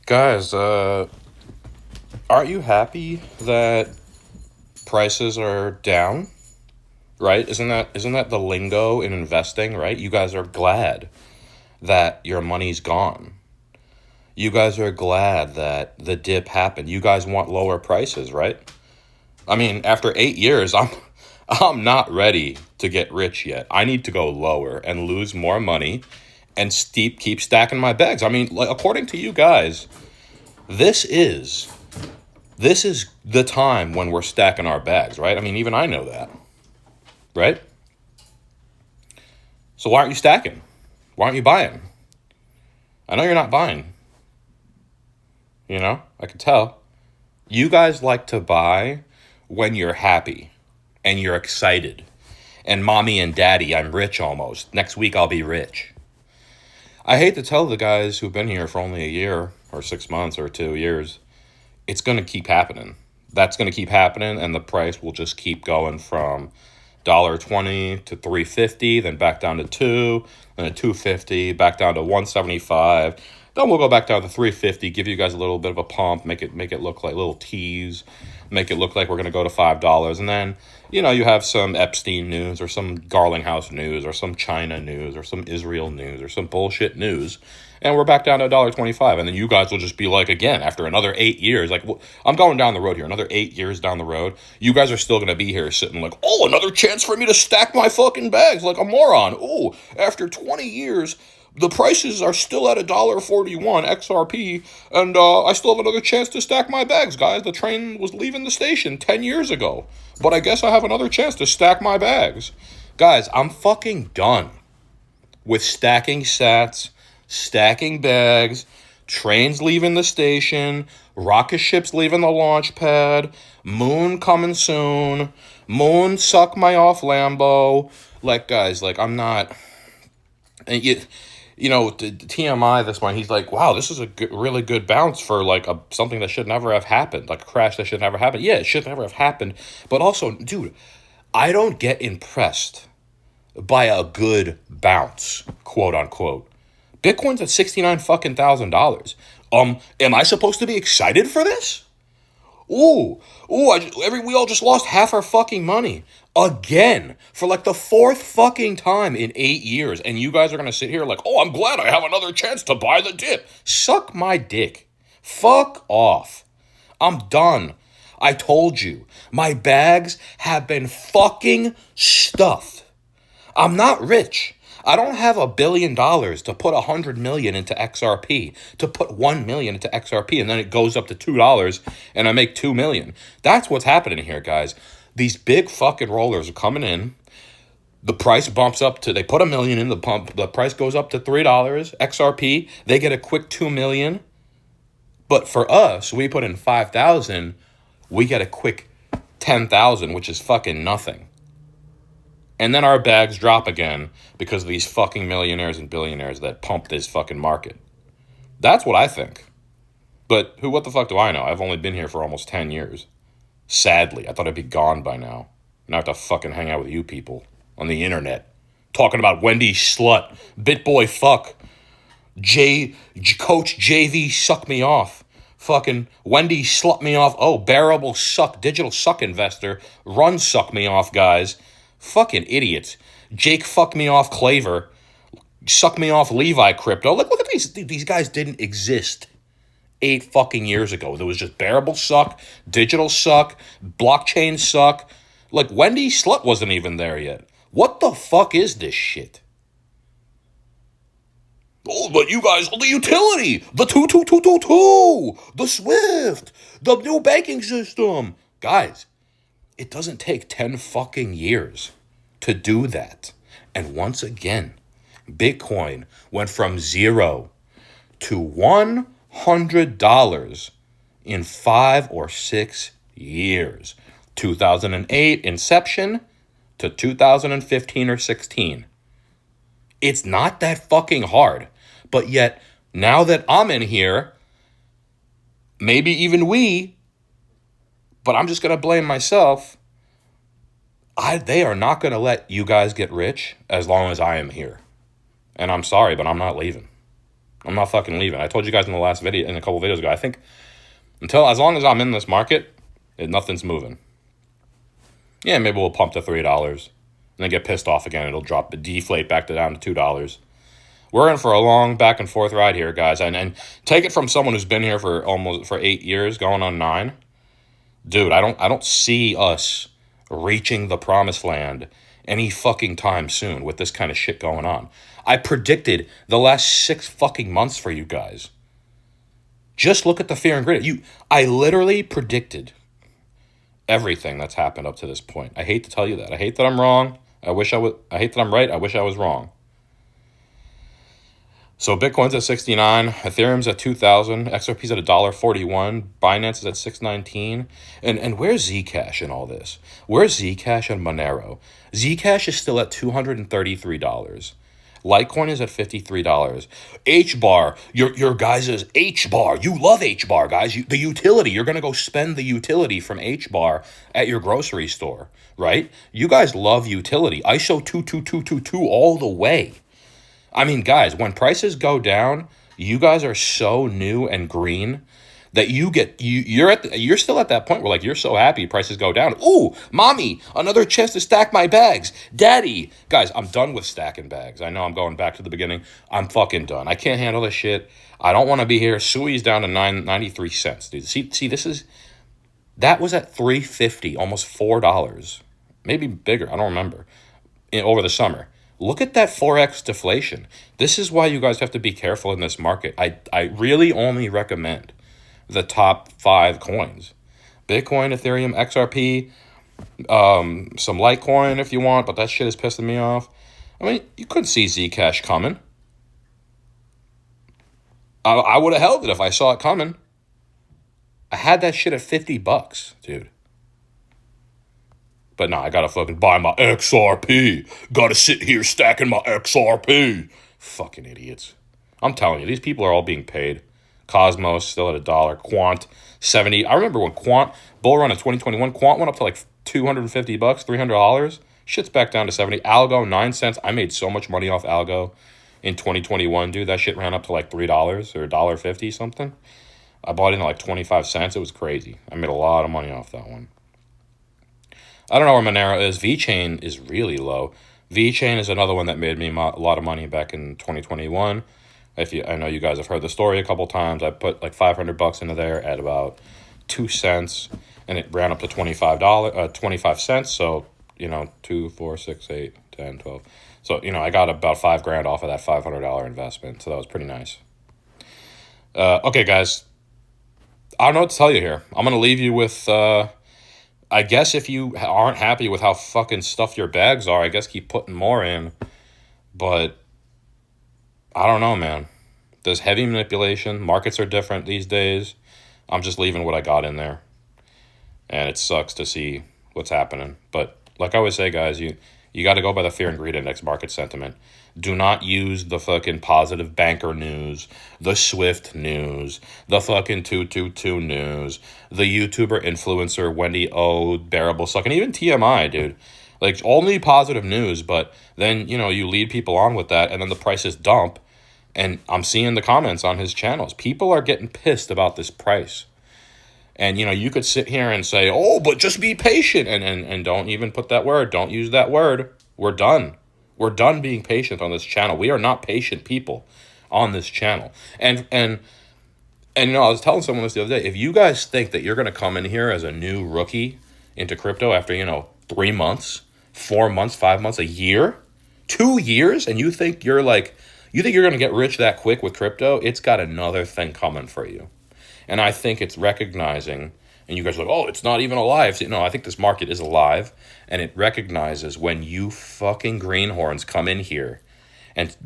Guys, aren't you happy that prices are down? Right? Isn't that the lingo in investing, right? You guys are glad that your money's gone. You guys are glad that the dip happened. You guys want lower prices, right? I mean, after 8 years, I'm not ready to get rich yet. I need to go lower and lose more money and keep stacking my bags. I mean, like, according to you guys, this is this is the time when we're stacking our bags, right? I mean, even I know that, right? So why aren't you stacking? Why aren't you buying? I know you're not buying. I can tell. You guys like to buy when you're happy and you're excited. And mommy and daddy, I'm rich almost. Next week I'll be rich. I hate to tell the guys who've been here for only a year or 6 months or 2 years, it's going to keep happening. That's going to keep happening, and the price will just keep going from $1.20 to $3.50, then back down to $2, then to $2.50, back down to $1.75. Then we'll go back down to $3.50, give you guys a little bit of a pump, make it look like little teas, make it look like we're going to go to $5, and then you have some Epstein news or some Garlinghouse news or some China news or some Israel news or some bullshit news, and we're back down to $1.25, and then you guys will just be like, again, after another 8 years, like, I'm going down the road here, another 8 years down the road, you guys are still going to be here sitting like, oh, another chance for me to stack my fucking bags like a moron. Oh, after 20 years, the prices are still at $1.41 XRP, and I still have another chance to stack my bags, guys. The train was leaving the station 10 years ago, but I guess I have another chance to stack my bags. Guys, I'm fucking done with stacking sats, stacking bags, trains leaving the station, rocket ships leaving the launch pad, moon coming soon, moon suck my off Lambo. Like, guys, like, I'm not... And the TMI this one, he's like, wow, this is a really good bounce for like something that should never have happened, like a crash that should never happen. Yeah, it should never have happened. But also, dude, I don't get impressed by a good bounce, quote unquote. Bitcoin's at 69 fucking $1,000. Am I supposed to be excited for this? Ooh, we all just lost half our fucking money again for like the fourth fucking time in 8 years, and you guys are gonna sit here like, oh, I'm glad I have another chance to buy the dip. Suck my dick. Fuck off. I'm done. I told you, my bags have been fucking stuffed. I'm not rich. I don't have $1 billion to put 100 million into XRP, to put 1 million into XRP, and then it goes up to $2 and I make 2 million. That's what's happening here, guys. These big fucking rollers are coming in. The price bumps up to, they put 1 million in the pump, the price goes up to $3. XRP, they get a quick 2 million. But for us, we put in 5,000, we get a quick 10,000, which is fucking nothing. And then our bags drop again because of these fucking millionaires and billionaires that pump this fucking market. That's what I think. But what the fuck do I know? I've only been here for almost 10 years. Sadly, I thought I'd be gone by now. And I have to fucking hang out with you people on the internet. Talking about Wendy slut, Bitboy fuck, Coach JV suck me off. Fucking Wendy slut me off. Oh, bearable suck, digital suck investor, run suck me off, guys. Fucking idiots. Jake fuck me off Claver. Suck me off Levi Crypto. Look at these guys didn't exist 8 fucking years ago. There was just bearable suck, digital suck, blockchain suck. Like, Wendy Slut wasn't even there yet. What the fuck is this shit? Oh, but you guys, the uTiLiTy, the 22222, the Swift, the new banking system. Guys, it doesn't take 10 fucking years to do that. And once again, Bitcoin went from 0 to $100 in 5 or 6 years. 2008 inception to 2015 or 16. It's not that fucking hard. But yet, now that I'm in here, maybe even but I'm just going to blame myself. They are not going to let you guys get rich as long as I am here. And I'm sorry, but I'm not leaving. I'm not fucking leaving. I told you guys in the last video, in a couple videos ago, I think as long as I'm in this market, nothing's moving. Yeah, maybe we'll pump to $3 and then get pissed off again. It'll deflate back down to $2. We're in for a long back and forth ride here, guys. And take it from someone who's been here for 8 years, going on 9. Dude, I don't see us reaching the promised land any fucking time soon with this kind of shit going on. I predicted the last 6 fucking months for you guys. Just look at the fear and greed. I literally predicted everything that's happened up to this point. I hate to tell you that. I hate that I'm wrong. I hate that I'm right. I wish I was wrong. So Bitcoin's at 69, Ethereum's at 2,000, XRP's at $1.41, Binance is at 619. And where's Zcash in all this? Where's Zcash and Monero? Zcash is still at $233. Litecoin is at $53. HBAR, your guys' HBAR. You love HBAR, guys. The utility. You're going to go spend the utility from HBAR at your grocery store, right? You guys love utility. ISO 22222 all the way. I mean, guys, when prices go down, you guys are so new and green that you're still at that point where, like, you're so happy prices go down. Ooh, mommy, another chance to stack my bags. Daddy. Guys, I'm done with stacking bags. I know I'm going back to the beginning. I'm fucking done. I can't handle this shit. I don't want to be here. Sui's down to 93 cents, dude. See, that was at $3.50, almost $4. Maybe bigger, I don't remember, over the summer. Look at that Forex deflation. This is why you guys have to be careful in this market. I really only recommend the top 5 coins: Bitcoin, Ethereum, XRP, some Litecoin if you want, but that shit is pissing me off. I mean, you couldn't see Zcash coming. I would have held it if I saw it coming. I had that shit at $50, dude. But nah, I gotta fucking buy my XRP. Gotta sit here stacking my XRP. Fucking idiots. I'm telling you, these people are all being paid. Cosmos still at $1. Quant 70. I remember when bull run in 2021, Quant went up to like $250, $300. Shit's back down to 70. Algo 9 cents. I made so much money off Algo in 2021, dude. That shit ran up to like $3 or $1.50 something. I bought it in like 25 cents. It was crazy. I made a lot of money off that one. I don't know where Monero is. VeChain is really low. VeChain is another one that made me a lot of money back in 2021. I know you guys have heard the story a couple times. I put like $500 into there at about 2 cents, and it ran up to $25 cents. So 2, 4, 6, 8, 10, 12. So I got about $5,000 off of that $500 investment. So that was pretty nice. Okay, guys, I don't know what to tell you here. I'm gonna leave you with. I guess if you aren't happy with how fucking stuffed your bags are, I guess keep putting more in. But I don't know, man. There's heavy manipulation. Markets are different these days. I'm just leaving what I got in there. And it sucks to see what's happening. But like I always say, guys, you got to go by the fear and greed index market sentiment. Do not use the fucking positive banker news, the Swift news, the fucking 222 news, the YouTuber influencer Wendy O, bearable suck, and even TMI, dude. Like, only positive news, but then, you lead people on with that, and then the prices dump, and I'm seeing the comments on his channels. People are getting pissed about this price. And, you could sit here and say, oh, but just be patient, and don't even put that word. Don't use that word. We're done. We're done being patient on this channel. We are not patient people on this channel. And I was telling someone this the other day. If you guys think that you're going to come in here as a new rookie into crypto after, 3 months, 4 months, 5 months, a year, 2 years, and you think you're going to get rich that quick with crypto, it's got another thing coming for you. And I think it's recognizing, and you guys are like, oh, it's not even alive. No, I think this market is alive, and it recognizes when you fucking greenhorns come in here, and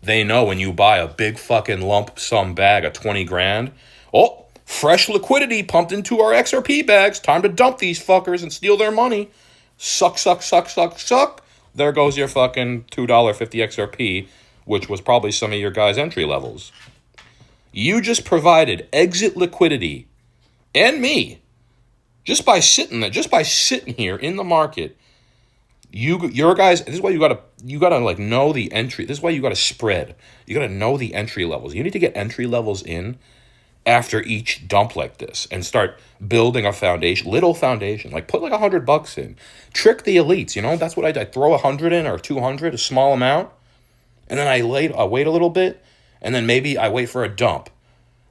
they know when you buy a big fucking lump sum bag of 20 grand, oh, fresh liquidity pumped into our XRP bags. Time to dump these fuckers and steal their money. Suck, suck, suck, suck, suck. There goes your fucking $2.50 XRP, which was probably some of your guys' entry levels. You just provided exit liquidity, and me, just by sitting here in the market, Your guys, this is why you gotta like know the entry. This is why you gotta spread. You gotta know the entry levels. You need to get entry levels in after each dump like this and start building a foundation, little foundation. Like put like $100 in. Trick the elites, you know? That's what I do. I throw 100 in or 200, a small amount, and then I wait a little bit, and then maybe I wait for a dump.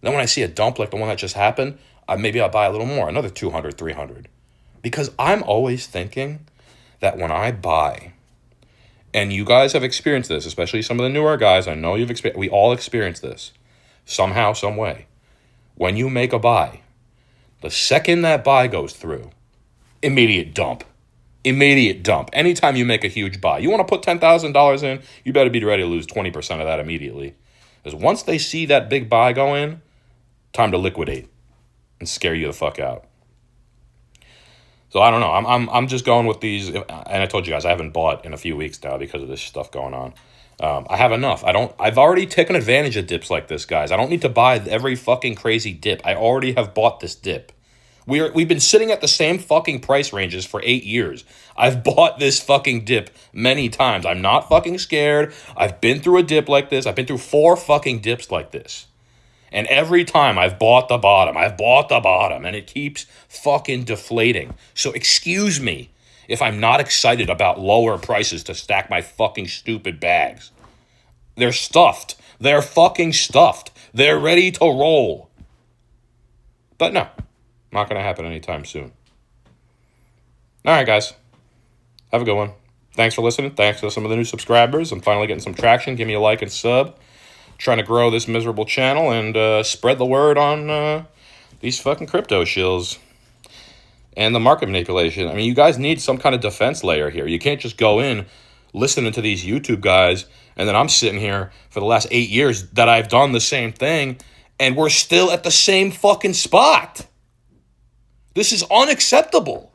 Then when I see a dump like the one that just happened, maybe I'll buy a little more, another 200, 300. Because I'm always thinking that when I buy, and you guys have experienced this, especially some of the newer guys, I know you've experienced, we all experience this somehow, some way. When you make a buy, the second that buy goes through, immediate dump. Immediate dump. Anytime you make a huge buy, you want to put $10,000 in, you better be ready to lose 20% of that immediately. Because once they see that big buy go in, time to liquidate and scare you the fuck out. So I don't know. I'm just going with these, and I told you guys I haven't bought in a few weeks now because of this stuff going on. I have enough. I've already taken advantage of dips like this, guys. I don't need to buy every fucking crazy dip. I already have bought this dip. We've been sitting at the same fucking price ranges for 8 years. I've bought this fucking dip many times. I'm not fucking scared. I've been through a dip like this. I've been through 4 fucking dips like this. And every time I've bought the bottom, and it keeps fucking deflating. So excuse me if I'm not excited about lower prices to stack my fucking stupid bags. They're stuffed. They're fucking stuffed. They're ready to roll. But no, not going to happen anytime soon. All right, guys. Have a good one. Thanks for listening. Thanks to some of the new subscribers. I'm finally getting some traction. Give me a like and sub. Trying to grow this miserable channel and spread the word on these fucking crypto shills and the market manipulation. I mean, you guys need some kind of defense layer here. You can't just go in listening to these YouTube guys and then I'm sitting here for the last 8 years that I've done the same thing and we're still at the same fucking spot. This is unacceptable.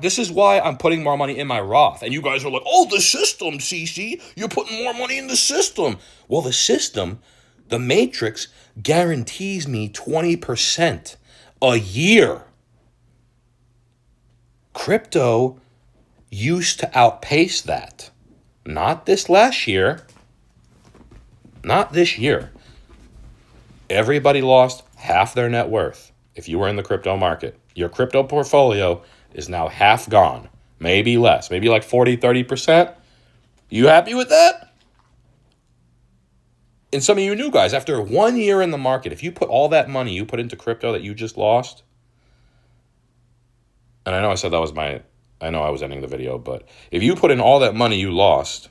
This is why I'm putting more money in my Roth. And you guys are like, oh, the system, CC. You're putting more money in the system. Well, the system, the matrix, guarantees me 20% a year. Crypto used to outpace that. Not this last year. Not this year. Everybody lost half their net worth if you were in the crypto market. Your crypto portfolio is now half gone, maybe less, maybe like 40, 30%. You happy with that? And some of you new guys, after 1 year in the market, if you put all that money you put into crypto that you just lost, and I know I said I know I was ending the video, but if you put in all that money you lost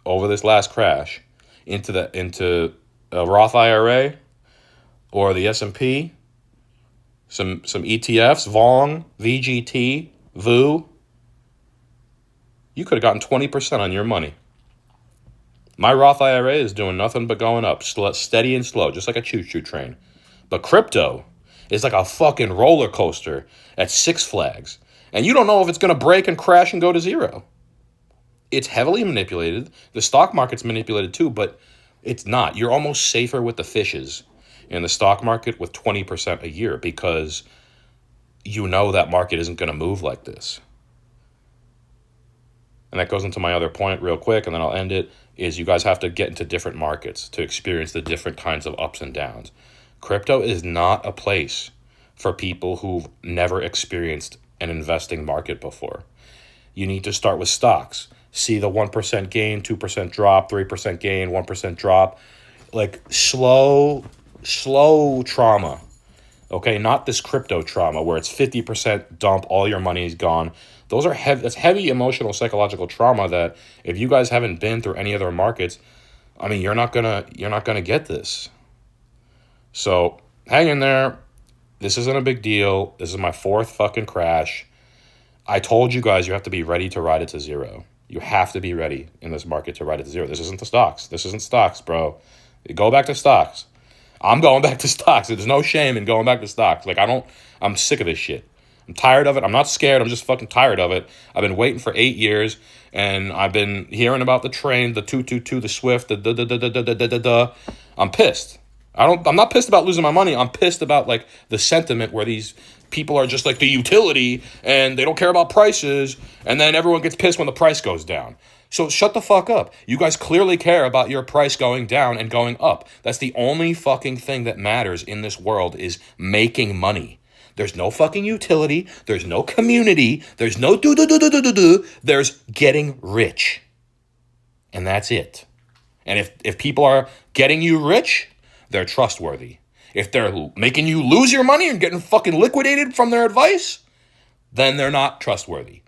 over this last crash into a Roth IRA or the S&P, some ETFs, VONG, VGT, VU, you could have gotten 20% on your money. My Roth IRA is doing nothing but going up, steady and slow, just like a choo-choo train. But crypto is like a fucking roller coaster at Six Flags. And you don't know if it's going to break and crash and go to zero. It's heavily manipulated. The stock market's manipulated too, but it's not. You're almost safer with the fishes in the stock market with 20% a year because you know that market isn't going to move like this. And that goes into my other point real quick, and then I'll end it, is you guys have to get into different markets to experience the different kinds of ups and downs. Crypto is not a place for people who've never experienced an investing market before. You need to start with stocks. See the 1% gain, 2% drop, 3% gain, 1% drop. Like slow trauma. Okay, not this crypto trauma where it's 50% dump, all your money is gone. Those are that's heavy emotional, psychological trauma that if you guys haven't been through any other markets, I mean, you're not gonna get this. So hang in there. This isn't a big deal. This is my 4th fucking crash. I told you guys you have to be ready to ride it to zero. You have to be ready in this market to ride it to zero. This isn't the stocks. This isn't stocks, bro. Go back to stocks. I'm going back to stocks. There's no shame in going back to stocks. Like, I'm sick of this shit. I'm tired of it. I'm not scared. I'm just fucking tired of it. I've been waiting for 8 years, and I've been hearing about the train, the 222, the Swift, the da-da-da-da-da-da-da-da. I'm pissed. I'm not pissed about losing my money. I'm pissed about like the sentiment where these people are just like the utility and they don't care about prices, and then everyone gets pissed when the price goes down. So shut the fuck up. You guys clearly care about your price going down and going up. That's the only fucking thing that matters in this world, is making money. There's no fucking utility. There's no community. There's no do. There's getting rich. And that's it. And if people are getting you rich, they're trustworthy. If they're making you lose your money and getting fucking liquidated from their advice, then they're not trustworthy.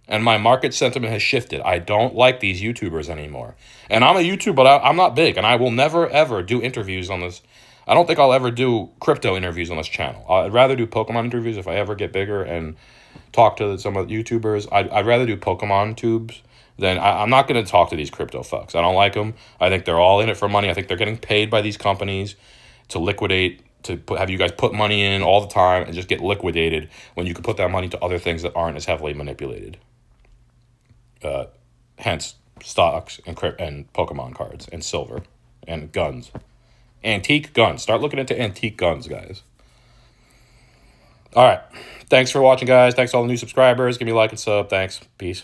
And my market sentiment has shifted. I don't like these YouTubers anymore. And I'm a YouTuber, but I'm not big. And I will never, ever do interviews on this. I don't think I'll ever do crypto interviews on this channel. I'd rather do Pokemon interviews if I ever get bigger and talk to some of the YouTubers. I'd rather do Pokemon tubes than... I'm not going to talk to these crypto fucks. I don't like them. I think they're all in it for money. I think they're getting paid by these companies to liquidate, to have you guys put money in all the time and just get liquidated when you could put that money to other things that aren't as heavily manipulated. Hence stocks and Pokemon cards and silver and guns. Antique guns. Start looking into antique guns, guys. All right. Thanks for watching, guys. Thanks to all the new subscribers. Give me a like and sub. Thanks. Peace.